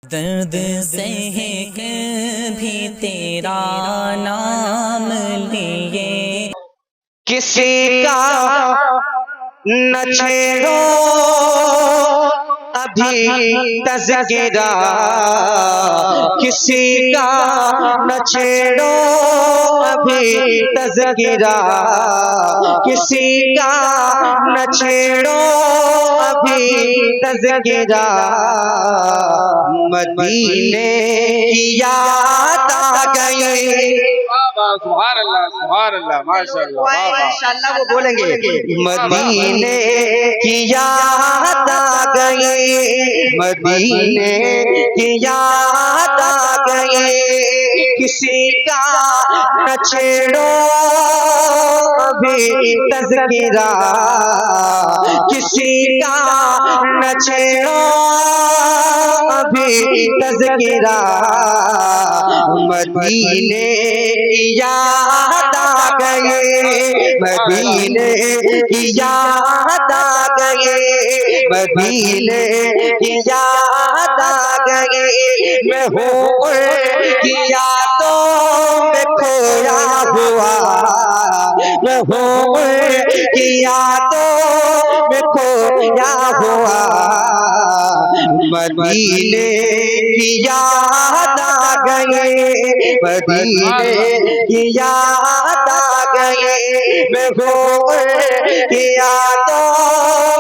दर्द सह कर भी तेरा नाम लिए किसी का न छेड़ो अभी तज़किरा, किसी का न छेड़ो अभी तज़किरा, किसी का न छेड़ो अभी तज़किरा। मदीने की याद आ गई। सुभान अल्लाह माशाअल्लाह वो बोलेंगे। मदीने की याद आ गई, मदीने की याद आ गई। किसी का न छेड़ो अभी तज़किरा, किसी का न छेड़ो अभी तज़किरा। मदीने की याद आ गई, मदीने की याद आ गई, मदीने की याद आ गई। मैं हूँ की यादों में खोया हुआ, मैं हूँ की यादों में खोया हुआ। मदीने की याद आ गई, मदीने की याद आ गई। मैं हूँ की यादों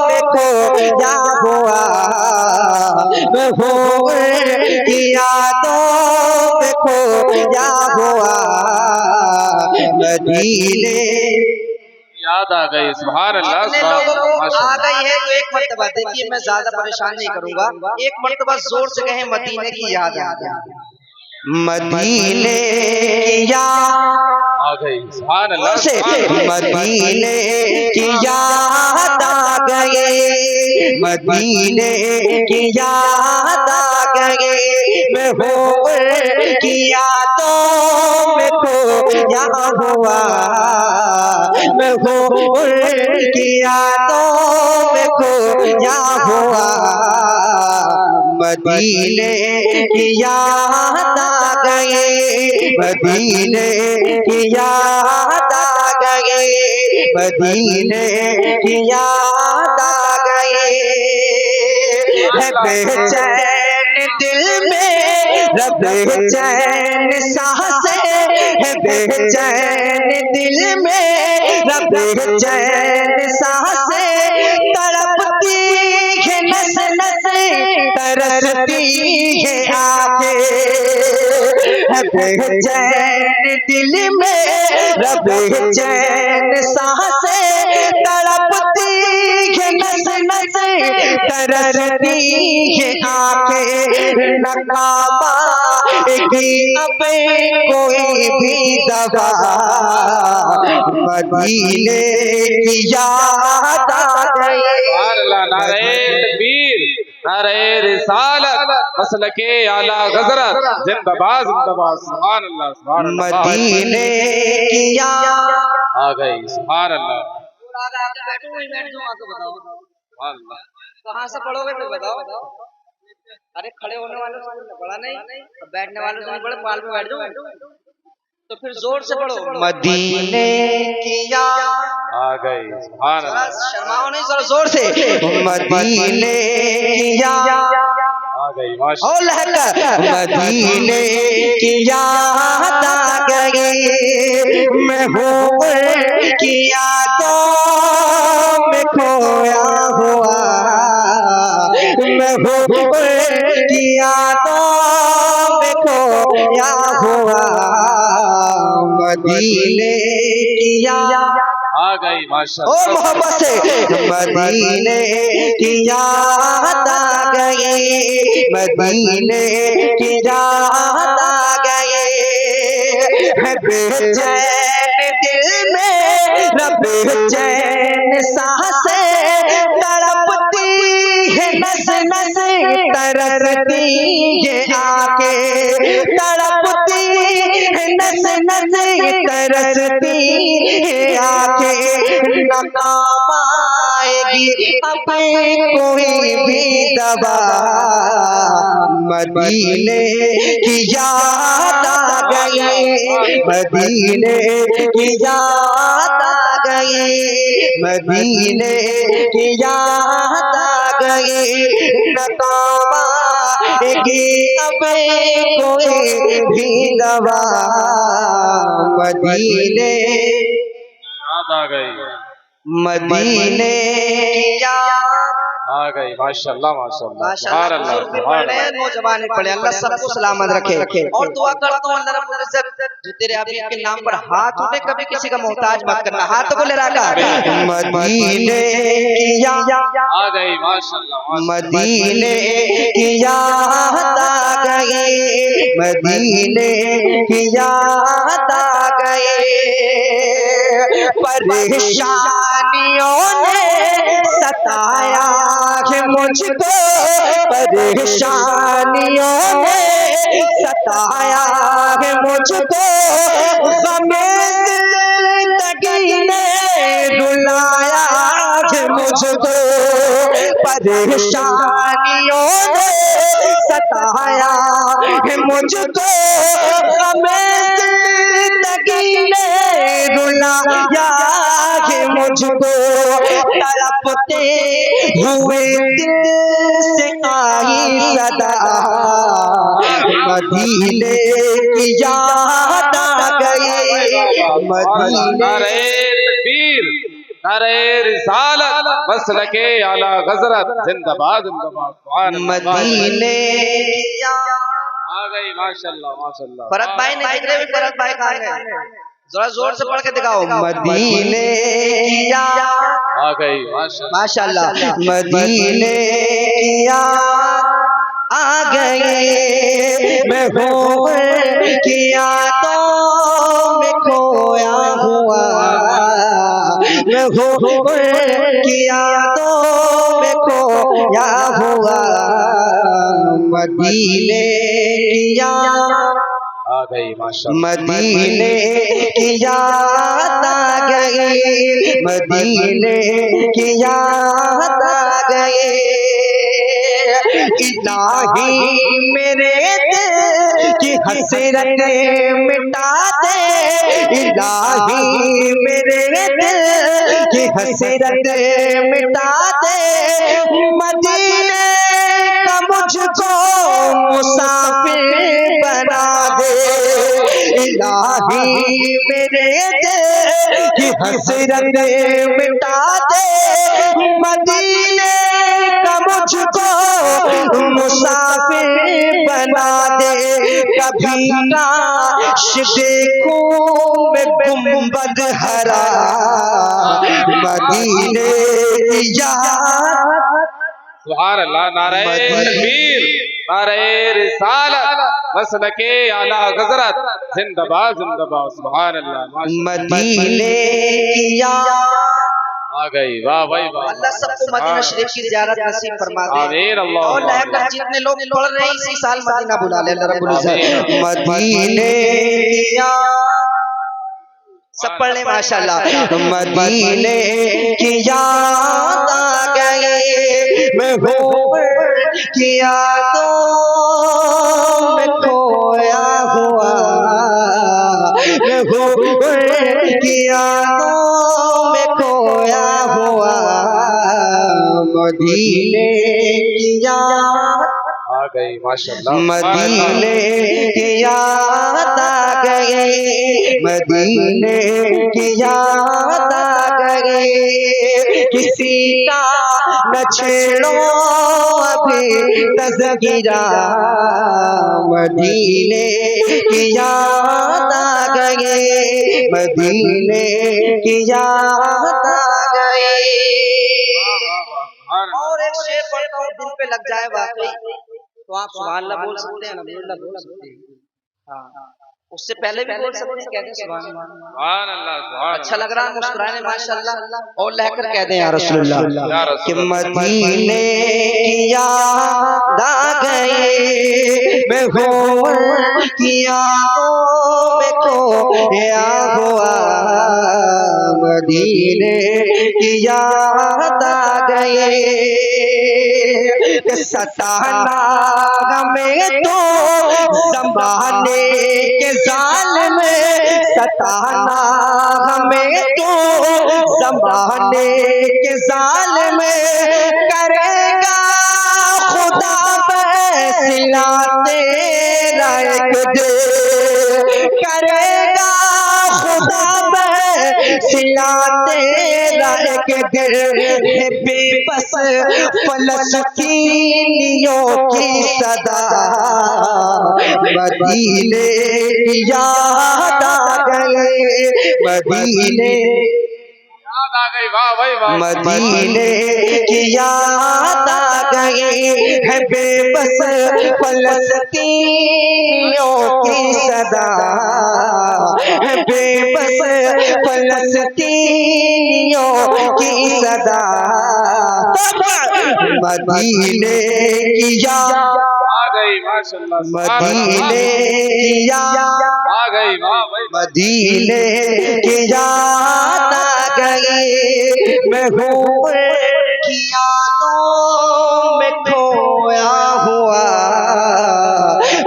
में खोया हुआ, मैं हूँ की यादों में खोया हुआ। मदीने याद आ गई। सुभान अल्लाह। अपने लोगों को आ गई है तो एक मर्तबा देखिए, मैं ज्यादा परेशान नहीं करूंगा, एक मर्तबा जोर से कहें मदीने की याद आ गई, मदीने की याद आ गई। सुभान अल्लाह से, मदीने की याद आ गई, मदीने की याद आ गई। मैं हूँ की यादों में खोया हुआ, मैं हूँ की यादों में खोया हुआ। मदीने की याद आ गई, मदीने की याद आ गई, मदीने की याद आ गई। है बेचैन दिल में रब चैन सांसें, है बेचैन दिल में रब चैन सांसें। तड़पती है नस नस, तरसती है आंखें, है बेचैन दिल में रब चैन सांसें। तड़पती है नस नस, तरसती है आंखें। नकाबा की अब कोई भी दवा, मदीने की याद आ गई। नारे तकबीर, नारे रिसालत, मसलके आला हज़रत जिंदाबाद जिंदाबाद। सुभान अल्लाह सुभान अल्लाह। मदीने की याद आ गई। सुभान अल्लाह। बैठो, वहीं बैठ जाओ, आके बताओ सुभान अल्लाह। कहाँ से पढ़ोगे फिर बताओ। अरे खड़े होने वालों से पढ़ा नहीं, बैठने वालों से नहीं पढ़े, पाल पे बैठ जाओ। तो फिर जोर से पढ़ो। मदीने की याद आ गई। सुभान अल्लाह। शर्माओ नहीं, जरा जोर से। मदीने की याद आ गई। माशाअल्लाह। मदीने की याद आ गई। मैं हूँ की यादों में खोया हुआ, मैं हूँ की यादों में खोया हुआ। मदीने की याद आ गई। ओ माशाअल्लाह। मोहब्बत से। मदीने की याद आ गई, मदीने की याद आ गई। है बेचैन दिल में रब चैन सांसें। तड़पती है नस नस, तरसती है आंखें। तड़पती है नस नस, तरसती है आंखें। नकाम आएगी अब कोई भी दवा, मदीने की याद आ गई, मदीने की याद आ गई, मदीने की याद आ गई। न पाएगी अब कोई भी दवा, मदीने याद आ गई, मदीने की याद आ गई। माशाल्लाह माशाल्लाह, माशाअल्लाह। सुभान अल्लाह, बुजुर्ग भी सुभान पढ़ रहे हैं, अल्लाह। नौजवान भी पढ़े, अल्लाह सबको सलामत रखे। और दुआ करता हूँ अल्लाह रब्बुल इज्जत जो तेरे अभी के नाम पर हाथ उठे, कभी किसी का मोहताज मत करना, हाथों को लहरा कर मदीने की याद आ गई, माशाल्लाह माशाल्लाह। मदीने की याद आ गई, मदीने की याद आ गई। परेशानियों ने सताया है मुझको, परेशानियों ने सताया है मुझको, ग़मे ज़िंदगी ने रुलाया है मुझको, परेशानियों ने सताया है मुझको, ग़मे ज़िंदगी ने रुलाया है मुझको। तड़पते हुए दिल से आई सदा, मदीने की याद आ गई, मदीने नारे तकबीर, नारे रिसालत, मसलके आला हज़रत, जिंदाबाद जिंदाबाद, सुभान अल्लाह। मदीने की याद आ गई, माशाल्लाह माशाल्लाह। फरत भाई ने जिक्र भी, फरत भाई कहाँ गए? जरा जोर से पढ़ के दिखाओ। मदीने की याद आ गई, माशाल्लाह माशाल्लाह, मदीने की याद आ गई। मैं हूँ की यादों में खोया हुआ, मैं हूँ की यादों में खोया हुआ, मदीने की याद आ गई, माशाल्लाह। मदीने की याद आ गई, मदीने की याद आ गई। इलाही मेरे दिल की हसरत मिटा दे, इलाही मेरे दिल की हसरत मिटा दे, मदीने का मुझको मुसाफिर बना दे, इलाही मेरे दिल की हसरत मिटा दे, मदीने का मुझको मुसाफिर बना दे। कभी काश देखूं मैं गुंबद हरा, मदीने की याद सुभान अल्लाह, नारे तकबीर, नारे रिसालत, मसलके आला हज़रत, जिंदाबाद जिंदाबाद, सुभान अल्लाह, माशाल्लाह। मदीने की याद आ गई, वाह भाई वाह। अल्लाह सबको मदीना शरीफ की ज़ियारत नसीब फरमा दे। आमीन अल्लाह। और लहकर जितने लोग पढ़ रहे हैं इसी साल मदीना बुला ले अल्लाह रब्बुल इज्जत। मदीने की याद सब पढ़ ले माशाल्लाह। मदीने की याद आ गई, मैं हूँ की यादों में खोया हुआ, मैं हूँ की यादों में खोया हुआ, मदीने की याद आ गई, माशाल्लाह। मदीने की याद आ गई, मदीने की याद आ गई। किसी का न छेड़ो अभी तज़किरा, मदीने की याद आ गई, मदीने की याद आ गई। और एक शेर पढ़ता हूँ, दिल पे लग जाए वाकई तो आप सुभान अल्लाह बोल सकते हैं, अल्हम्दुलिल्लाह बोल सकते हैं। हाँ, उससे पहले भी बोल सकते हैं, कहते हैं सुभान अल्लाह। सुभान अल्लाह, सुभान अच्छा लग रहा है, मुस्कुराने माशाअल्लाह। और लहकर कहते हैं या रसूलुल्लाह कि मदीने की याद आ गई, मैं हूँ की यादों में खोया हुआ, मदीने की याद आ गई। सताना हमें तो ज़माने के जालिम, सताना हमें तो ज़माने के जालिम, करेगा खुदा फैसला तेरा एक दिन, करेगा खुदा फैसला तेरा एक दिन। बेबस फलस्तीनियों की सदा मदीने की याद आ गई, मदीने याद आ गई, वाह भाई वाह। मदीने की याद आ गई है, बेबस फलस्तीनियों की सदा है, बेबस फलस्तीनियों की सदा। मदीने की याद आ गई माशाल्लाह, मदीने की याद आ गई, वाह भाई। मदीने की याद आ गई। मैं हूँ की यादों में खोया हुआ,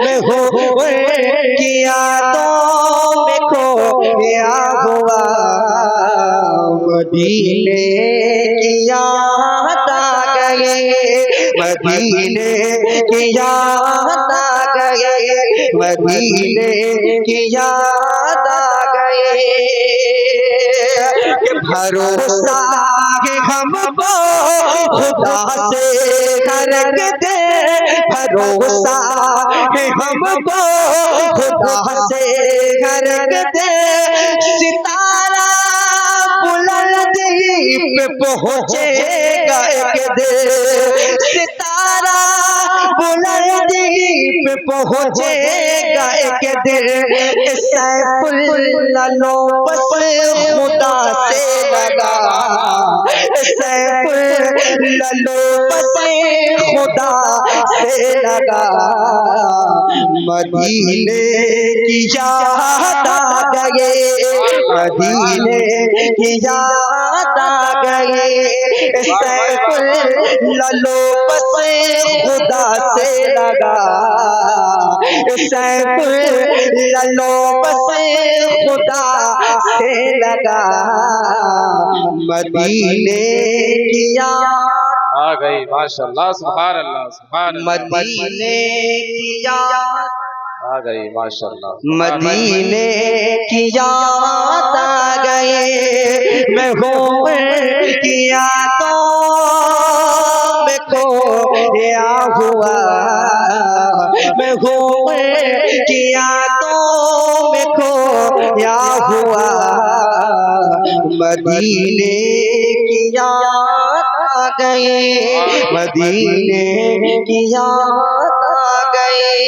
मैं हूँ की यादों में खोया हुआ। मदीने की याद आ गई, मदीने की याद आ गई, मदीने की याद आ गई। भरोसा है हमको खुदा से करक दे, भरोसा है हमको खुदा से करक दे। सितारा बुलंदी पे पहुँचेगा एक दिन, सितारा बुलंदी पे पहुँचेगा एक दिन। सैफुल्लाह बस खुदा से लगा, सैफुल्लाह बस खुदा से लगा। मदीने की याद आ गई, मदीने की याद आ गई। सैफुल्लाह बस खुदा से लगा, सैफुल्लाह बस खुदा से लगा। मदीने की याद आ गई माशाल्लाह, सुभान अल्लाह, सुभान अल्लाह। मदीने की याद आ गई माशाल्लाह, मदीने की याद आ गई। मैं हूँ की यादों में खोया हुआ, मैं हूँ की यादों में खोया हुआ। मदीने की याद आ गई, मदीने की याद आ गई।